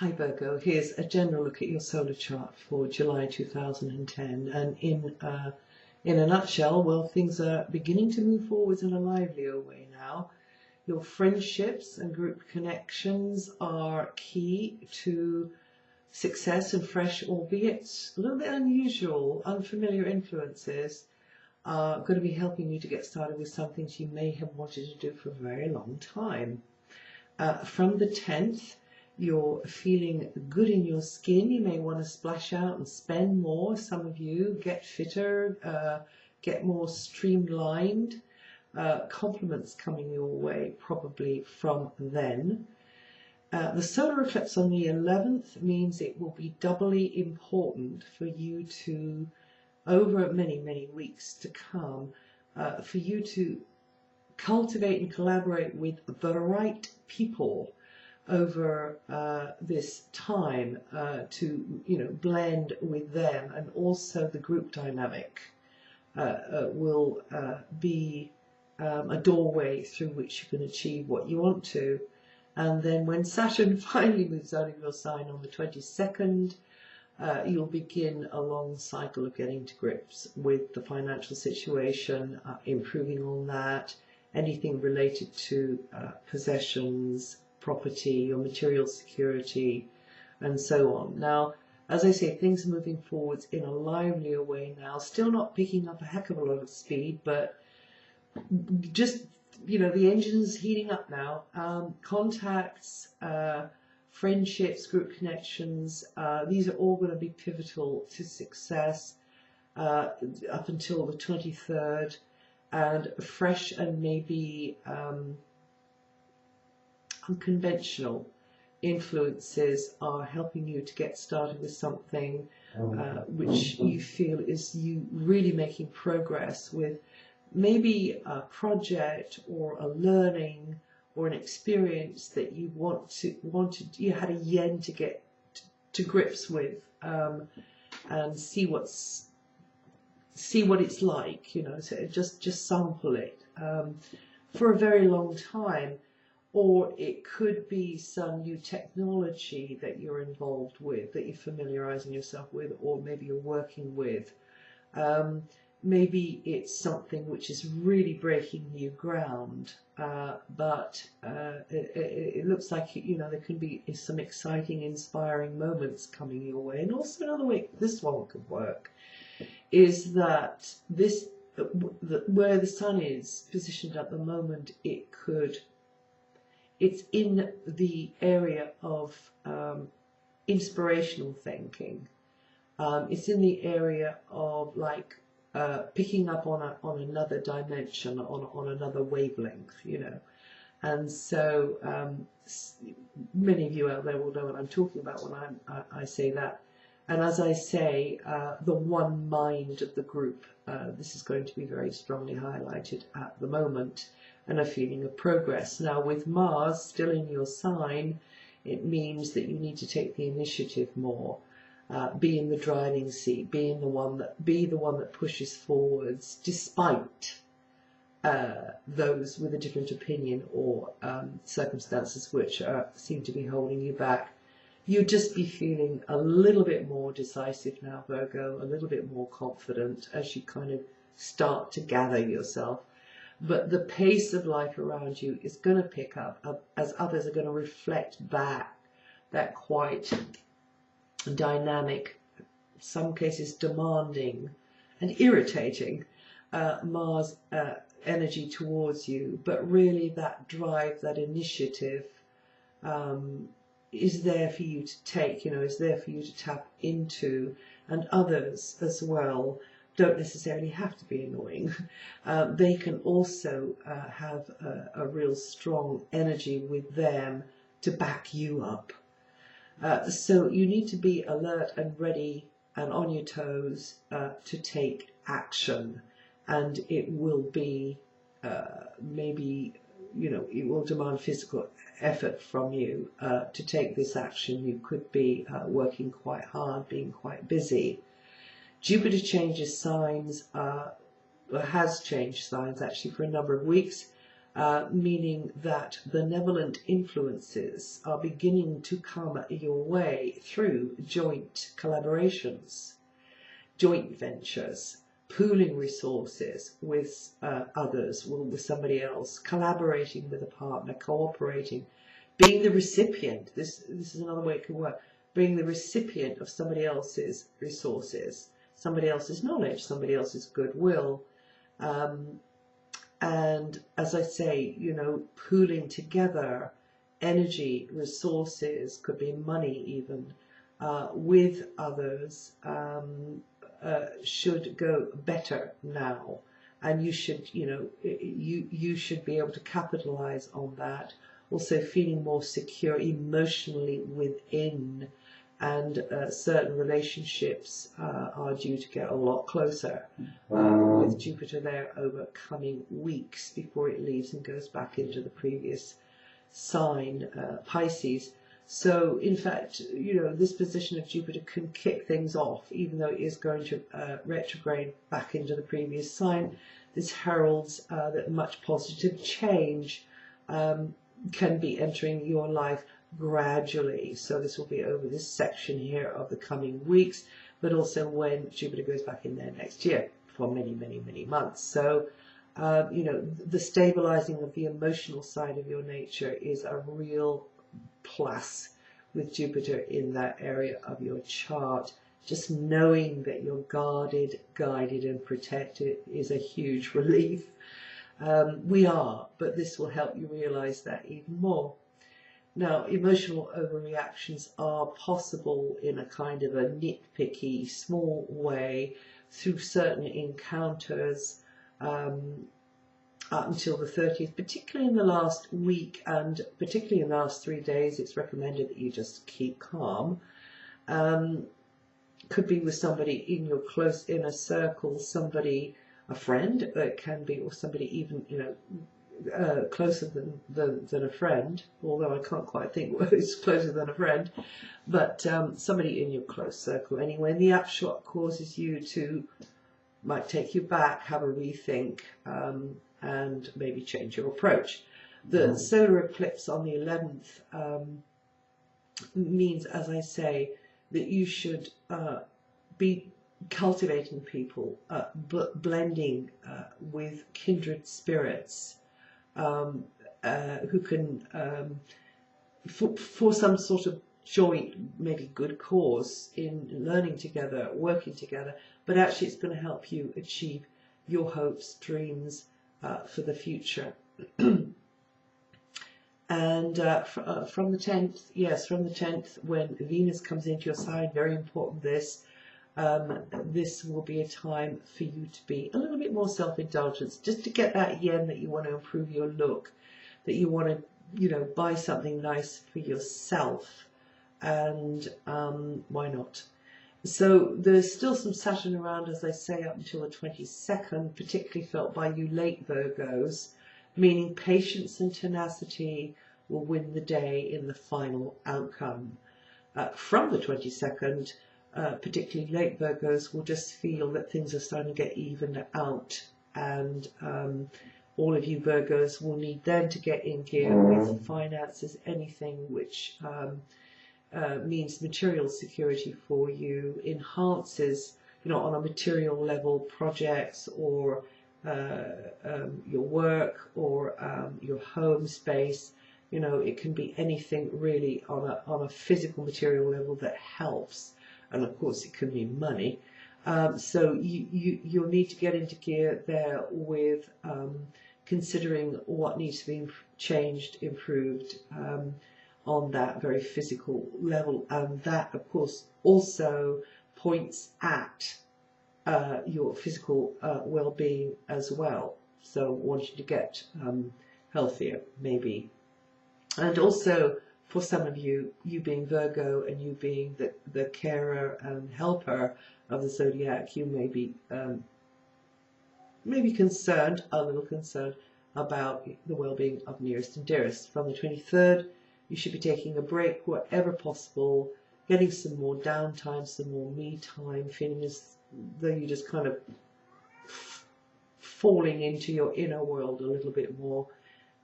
Hi Virgo, here's a general look at your solar chart for July 2010, and in a nutshell, well, things are beginning to move forwards in a livelier way now. Your friendships and group connections are key to success, and fresh, albeit a little bit unusual, unfamiliar influences are going to be helping you to get started with some things you may have wanted to do for a very long time. From the 10th, you're feeling good in your skin. You may want to splash out and spend more. Some of you get fitter, get more streamlined. Compliments coming your way probably from then. The solar eclipse on the 11th means it will be doubly important for you to, over many, many weeks to come, for you to cultivate and collaborate with the right people over this time, to blend with them, and also the group dynamic will be a doorway through which you can achieve what you want to. And then when Saturn finally moves out of your sign on the 22nd, you'll begin a long cycle of getting to grips with the financial situation, improving on that, anything related to possessions, property or material security, and so on. Now, as I say, things are moving forwards in a livelier way now, still not picking up a heck of a lot of speed, but just, the engine's heating up now. Contacts, friendships, group connections, these are all going to be pivotal to success up until the 23rd, and fresh and maybe unconventional influences are helping you to get started with something which you feel is you really making progress with, maybe a project or a learning or an experience that you you had a yen to get to grips with, and see what it's like, so just sample it for a very long time. Or it could be some new technology that you're involved with, that you're familiarizing yourself with, or maybe you're working with. Maybe it's something which is really breaking new ground, but it looks like there can be some exciting, inspiring moments coming your way. And also another way this one could work is that where the sun is positioned at the moment, it's in the area of inspirational thinking. It's in the area of picking up on another dimension, on another wavelength, And so many of you out there will know what I'm talking about when I say that. And as I say, the one mind of the group, this is going to be very strongly highlighted at the moment, and a feeling of progress. Now, with Mars still in your sign, it means that you need to take the initiative more, be in the driving seat, be the one that pushes forwards, despite those with a different opinion or circumstances which seem to be holding you back. You'll just be feeling a little bit more decisive now, Virgo, a little bit more confident as you kind of start to gather yourself. But the pace of life around you is going to pick up as others are going to reflect back that quite dynamic, in some cases demanding and irritating Mars energy towards you. But really that drive, that initiative is there for you to take, is there for you to tap into, and others as well don't necessarily have to be annoying. They can also have a real strong energy with them to back you up. So you need to be alert and ready and on your toes to take action. And it will be maybe, it will demand physical effort from you to take this action. You could be working quite hard, being quite busy. Jupiter changes signs, has changed signs actually for a number of weeks. meaning that benevolent influences are beginning to come your way through joint collaborations, joint ventures, pooling resources with others, with somebody else, collaborating with a partner, cooperating, being the recipient. This is another way it can work. Being the recipient of somebody else's resources, somebody else's knowledge, somebody else's goodwill. And as I say, you know, pooling together energy, resources, could be money even, with others, should go better now. And you should, you know, you should be able to capitalize on that. Also feeling more secure emotionally within, and certain relationships are due to get a lot closer with Jupiter there over coming weeks before it leaves and goes back into the previous sign, Pisces. So in fact, you know, this position of Jupiter can kick things off, even though it is going to retrograde back into the previous sign. This heralds that much positive change can be entering your life gradually. So this will be over this section here of the coming weeks, but also when Jupiter goes back in there next year for many, many, many months. So, you know, the stabilizing of the emotional side of your nature is a real plus with Jupiter in that area of your chart. Just knowing that you're guarded, guided, and protected is a huge relief. We are, but this will help you realize that even more. Now, emotional overreactions are possible in a kind of a nitpicky, small way through certain encounters up until the 30th, particularly in the last week and particularly in the last 3 days. It's recommended that you just keep calm. Could be with somebody in your close inner circle, somebody, a friend, it can be, or somebody even, you know, closer than a friend, although I can't quite think what is closer than a friend, but somebody in your close circle anyway. And the upshot causes you to, might take you back, have a rethink, and maybe change your approach. The solar eclipse on the 11th means, as I say, that you should be cultivating people, blending with kindred spirits, who can, for some sort of joint, maybe good cause in learning together, working together, but actually it's going to help you achieve your hopes, dreams for the future. And from the 10th, yes, from the 10th, when Venus comes into your sign, very important this will be a time for you to be a little bit more self-indulgent, just to get that yen that you want to improve your look, that you want to, you know, buy something nice for yourself, and why not? So there's still some Saturn around, as I say, up until the 22nd, particularly felt by you late Virgos, meaning patience and tenacity will win the day in the final outcome. From the 22nd, particularly late Virgos will just feel that things are starting to get evened out, and all of you Virgos will need then to get in gear with finances, anything which means material security for you, enhances, you know, on a material level, projects or your work or your home space. You know, it can be anything really on a physical material level that helps. And of course it can be money. So you'll need to get into gear there with considering what needs to be changed, improved on that very physical level. And that, of course, also points at your physical well-being as well. So wanting to get healthier, maybe. And also, for some of you, you being Virgo and you being the carer and helper of the zodiac, you may be maybe concerned, a little concerned, about the well-being of nearest and dearest. From the 23rd, you should be taking a break wherever possible, getting some more downtime, some more me time, feeling as though you're just kind of falling into your inner world a little bit more,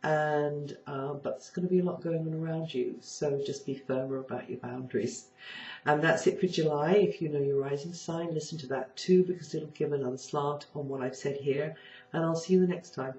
and but there's going to be a lot going on around you, so just be firmer about your boundaries. And that's it for July. If you know your rising sign, listen to that too, because it'll give another slant on what I've said here, and I'll see you the next time.